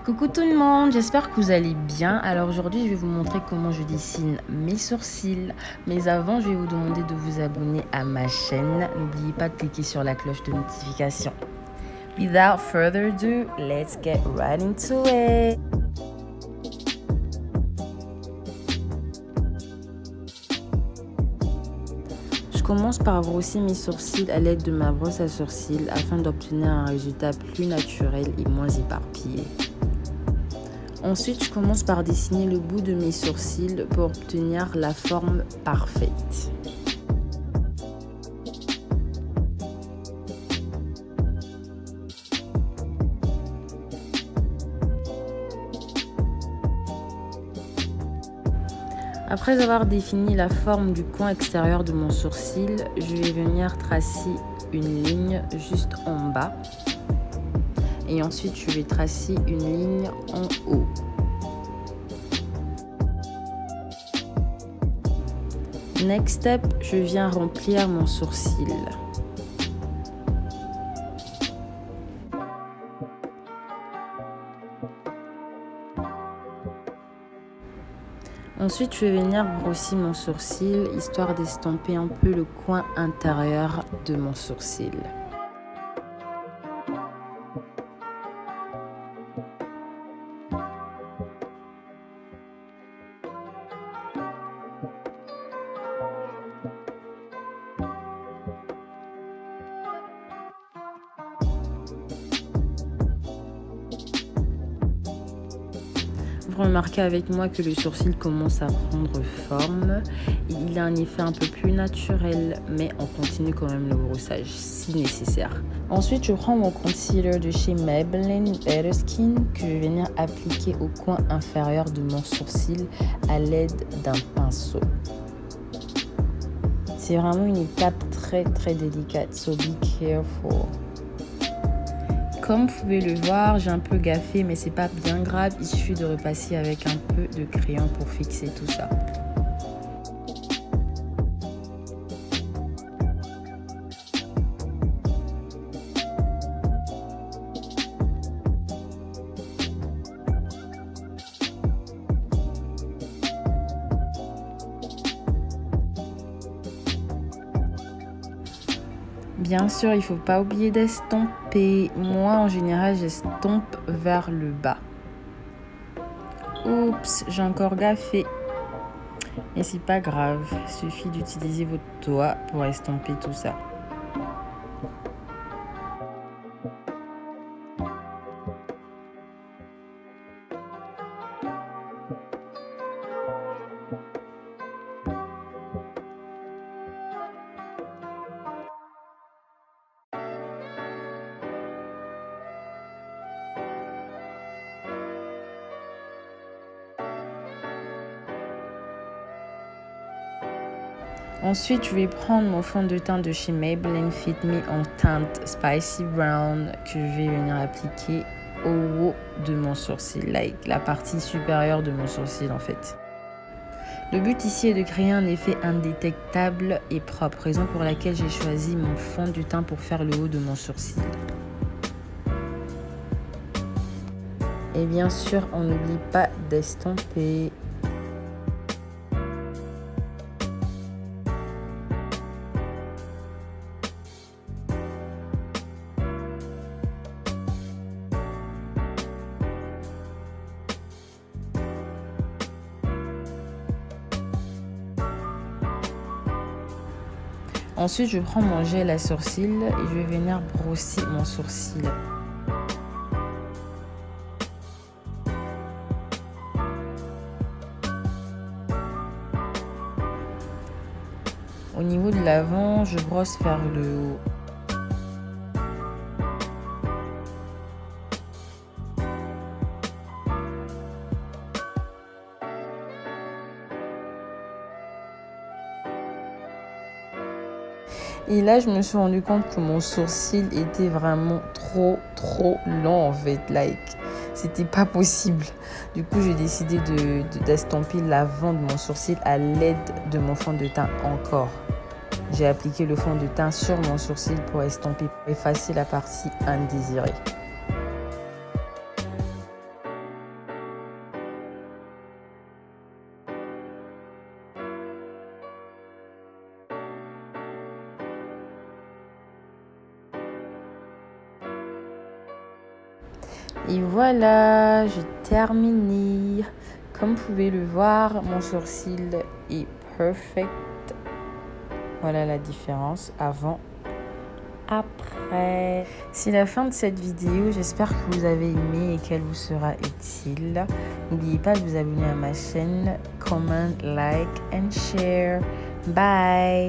Coucou tout le monde, j'espère que vous allez bien. Alors aujourd'hui, je vais vous montrer comment je dessine mes sourcils. Mais avant, je vais vous demander de vous abonner à ma chaîne. N'oubliez pas de cliquer sur la cloche de notification. Without further ado, let's get right into it. Je commence par brosser mes sourcils à l'aide de ma brosse à sourcils afin d'obtenir un résultat plus naturel et moins éparpillé. Ensuite, je commence par dessiner le bout de mes sourcils pour obtenir la forme parfaite. Après avoir défini la forme du coin extérieur de mon sourcil, je vais venir tracer une ligne juste en bas. Et ensuite, je vais tracer une ligne en haut. Next step, je viens remplir mon sourcil. Ensuite, je vais venir brosser mon sourcil, histoire d'estomper un peu le coin intérieur de mon sourcil. Vous remarquez avec moi que le sourcil commence à prendre forme. Il a un effet un peu plus naturel, mais on continue quand même le brossage si nécessaire. Ensuite, je prends mon concealer de chez Maybelline Better Skin que je vais venir appliquer au coin inférieur de mon sourcil à l'aide d'un pinceau. C'est vraiment une étape très délicate, so be careful. Comme vous pouvez le voir, j'ai un peu gaffé, mais c'est pas bien grave. Il suffit de repasser avec un peu de crayon pour fixer tout ça. Bien sûr, il ne faut pas oublier d'estomper. Moi, en général, j'estompe vers le bas. Oups, j'ai encore gaffé. Mais c'est pas grave, il suffit d'utiliser votre doigt pour estomper tout ça. Ensuite, je vais prendre mon fond de teint de chez Maybelline Fit Me en teinte Spicy Brown que je vais venir appliquer au haut de mon sourcil, like la partie supérieure de mon sourcil en fait. Le but ici est de créer un effet indétectable et propre, raison pour laquelle j'ai choisi mon fond de teint pour faire le haut de mon sourcil. Et bien sûr, on n'oublie pas d'estomper. Ensuite, je prends mon gel à sourcils et je vais venir brosser mon sourcil. Au niveau de l'avant, je brosse vers le haut. Et là, je me suis rendu compte que mon sourcil était vraiment trop long en fait. Like, c'était pas possible. Du coup, j'ai décidé d'estomper l'avant de mon sourcil à l'aide de mon fond de teint encore. J'ai appliqué le fond de teint sur mon sourcil pour estomper, pour effacer la partie indésirée. Et voilà, j'ai terminé. Comme vous pouvez le voir, mon sourcil est perfect. Voilà la différence avant, après. C'est la fin de cette vidéo. J'espère que vous avez aimé et qu'elle vous sera utile. N'oubliez pas de vous abonner à ma chaîne. Comment, like and share. Bye.